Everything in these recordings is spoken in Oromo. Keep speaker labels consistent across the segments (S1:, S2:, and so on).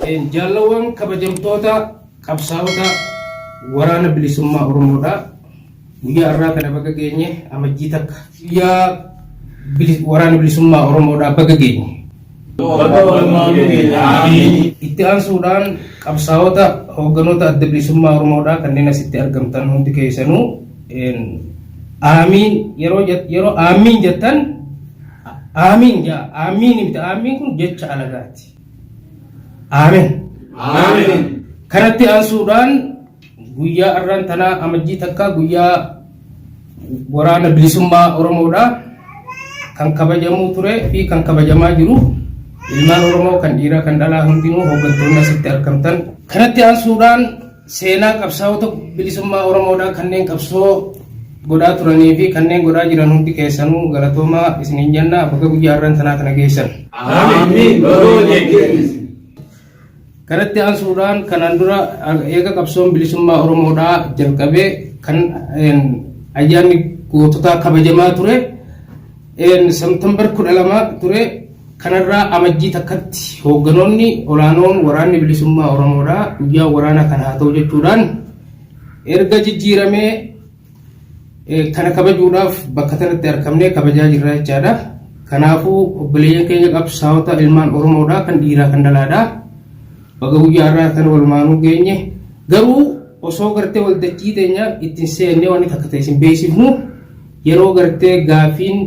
S1: Jaalawwan kabajamtoota qabsaa'ota waraana bilisummaa Oromoodha. Guyyaa irraa kana baga geenye amajjii takka guyyaa waraana bilisummaa Oromoodha baga geenye. Itti aansuudhaan qabsaa'ota hoogganoota adda bilisummaa Oromoodha kanneen asitti argamtan hundi keessanuu aamiin yeroo aamiin jettan aamiin kun jecha alagaati. Aamen. Kanatti aansuudhaan guyyaa irraan tanaa amajjii takka guyyaa waraana bilisummaa Oromoodha kan kabajamuu ture fi kan kabajamaa jiru ilmaan Oromoo kan dhiiraa kan dhalaa hundinuu hooggantoonni asitti argamtan. Kanatti aansuudhaan seenaa qabsaa'ota bilisummaa Oromoodha kanneen qabsoo godhaa turanii fi kanneen godhaa jiran hundi keessanuu galatoomaa isiniin jenna bakka guyyaa irraan tanaa kana geessan. Kanatti aansuudhaan kanaan dura eega qabsoon bilisummaa Oromoodhaa jalqabee kan ayyaanni goototaa kabajamaa ture September 12 ture. Kanarraa amajjii takkatti hoogganoonni olaanoon waraanni bilisummaa Oromoodhaa guyyaa waraanaa kana haa ta'u jechuudhaan erga jijjiiramee kana kabajuudhaaf bakka kanatti argamnee kabajaa jirra jechaadha. Kanaafuu obboleeyyan keenya qabsaa'ota ilmaan Oromoodhaa kan dhiiraa kan dhalaadhaa baga guyyaa irraa kan walumaanuu geenye garuu osoo gartee waldachii teenya ittiin seennee waan takka ta'e isin beeksifnu yeroo gartee gaafiin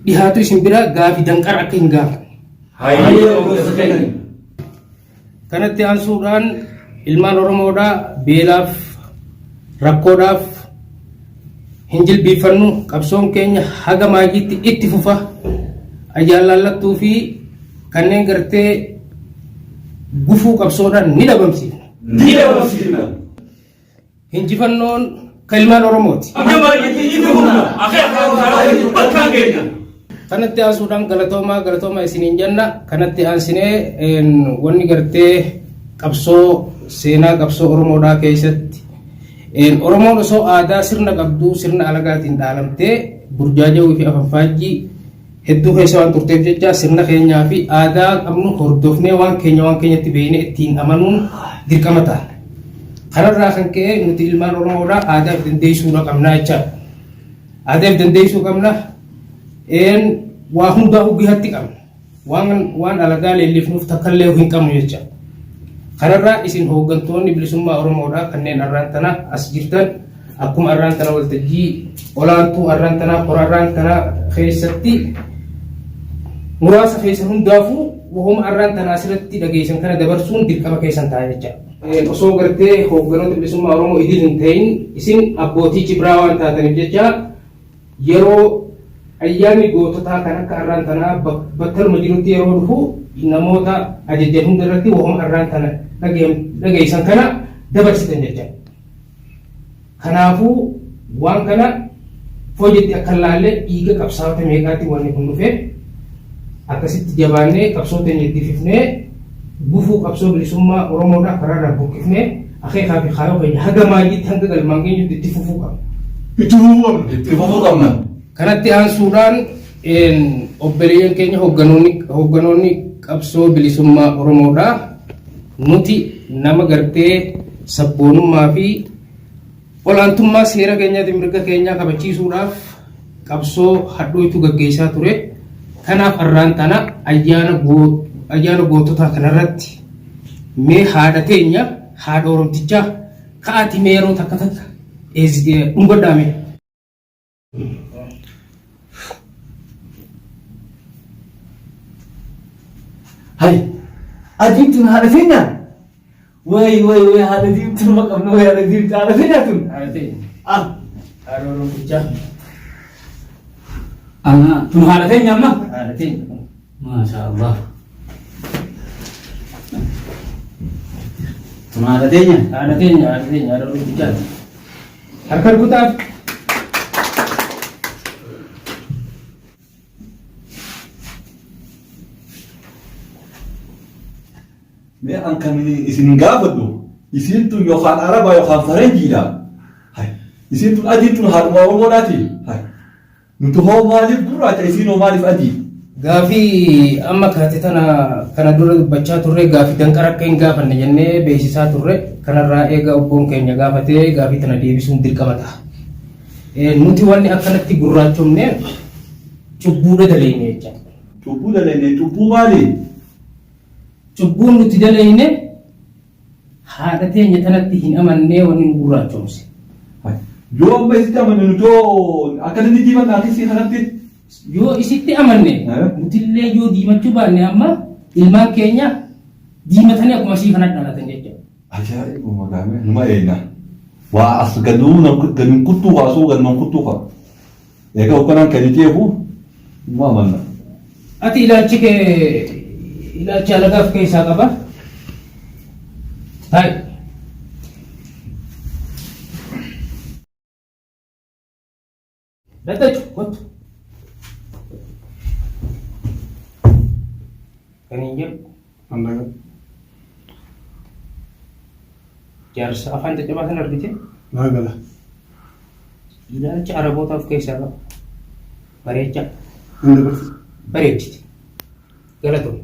S1: dhihaatu isin bira gaafii danqara akka hin gaafanne. Kanatti aansuudhaan ilmaan Oromoodhaa beelaaf rakkoodhaaf hin jilbiifannu qabsoon keenya haga maajiitti itti fufa ajaa'ilaallattuu fi kanneen gartee gufuu qabsoodhaan ni dhabamsiifna. Injifannoon kan ilmaan Oromooti. Kanatti aansuudhaan galatoomaa isiniin jenna. Kanatti aansinee wanni gartee qabsoo seenaa qabsoo Oromoodhaa keessatti Oromoon osoo aadaa sirna qabduu sirna alagaatiin dhaalamtee burjaajawii fi afanfaajjii hedduu keessa waan turteef jecha sirna keenyaa fi aadaa qabnu hordofnee waan keenyatti beeknee ittiin amanuun dirqama ta'a. Kanarraa kan ka'e nuti ilmaan Oromoodhaa aadaa fi dandeessuu qabnaa jechaadha. Aadaa fi dandeessuu qabna. Waa hundaa hubbiihatti qabna. Waan alagaa leellifnuuf takkallee hin qabnu jecha. Kanarraa isin hooggantoonni bilisummaa Oromoodhaa kanneen arraan tana as jirtan akkuma arraan tana waltajjii olaantuu arraan tanaa qora arraan tanaa keessatti muraasa keessa hundaafuu wahuma arraan tanaa asirratti dhageessan kana dabarsuun dirqama keessan ta'a jecha. Osoo gartee hoogganoota bilisummaa Oromoo idil hin ta'in isin abbootii cibraa waan taataniif jecha yeroo ayyaanni goototaa kan akka arraan tanaa battaluma jirutti yeroo dhufu namoota ajajjan hunda irratti wahuma arraan tana dhageessan kana dabarsitan jecha. Kanaafuu waan kana fooyyatti akka laallee dhiiga qabsaa'ota meeqaatti wanni kun dhufee akkasitti jabaannee qabsoo teenya itti fifnee gufuu qabsoo bilisummaa Oromoodhaa karaarraa buqqifnee akeekaa fi kaayoo keenya haga maajiitti hanga galmaan keenyatti itti fufuu qabna. Kanatti aansuudhaan obboleeyyan keenya hoogganoonni qabsoo bilisummaa Oromoodhaa nuti nama gartee sabboonummaa fi olaantummaa seera keenyaati mirga keenyaa kabachiisuudhaaf qabsoo hadhooytu gaggeessaa ture. Kanaaf arraan tana ayyaana goototaa kanarratti mee haadha teenya haadha Oromtichaa ka'aati mee yeroo takka dhungadhaame.
S2: Hai, adiimtuun haadha teenya. Way haadha diimtuun maqabna way haadha diimtuu haadha teenya tun.
S1: Haadha teenya. Haadha Oromtichaa.
S2: Tun haadha teenya amma?
S1: Haadha teenya.
S2: Masha Allah. Tun haadha teenya?
S1: Haadha Oromtichaa. Harka rukutaaf.
S3: Mee an kan isin gaafadhu isin tun yookaan Arabaa yookaan Faranjiidha. Isin tun adiin tun haadhuma Oromoodhaati. Nuti hoo maaliif gurraacha isin hoo maaliif adii?
S1: Gaafii amma kaate kana dura dubbachaa turre gaafii danqara akka hin gaafanne jennee beeksisaa turre kanarraa eega obboon keenya gaafatee gaafii tana deebisuun dirqama ta'a. Nuti wanni akkanatti gurraachofne cubbuudha daleyne jecha.
S3: Cubbuu daleyne cubbuu maali?
S1: Cubbuun nuti daleyne haadha teenya tanatti hin amannee wanni nu gurraachomse.
S3: Yoo amma isitti amanne nutoo akkanatti diimannaati si kanatti.
S1: Yoo isitti amanne nutillee yoo diimachuu baanne amma ilmaan keenya diimatanii akkuma sii kana dhalatan jecha.
S3: Ajaa'ibuma gaame numa eenna. Waa as gaduun kuttuu kaasuu gannoon kuttuu kaa. Egaa ukkanaan kan iteefu numa amanna.
S1: Ati ilaalchi alagaaf keessaa qaba. Hai. Dadachu kottu. Kan hin jedhu.
S4: Andaga.
S1: Jaarsa afaan caccabaa kan argite.
S4: Naagala.
S1: Ilaalcha arabootaaf keessaa qaba. Bareecha.
S4: Indaga.
S1: Bareechiti. Galatoom.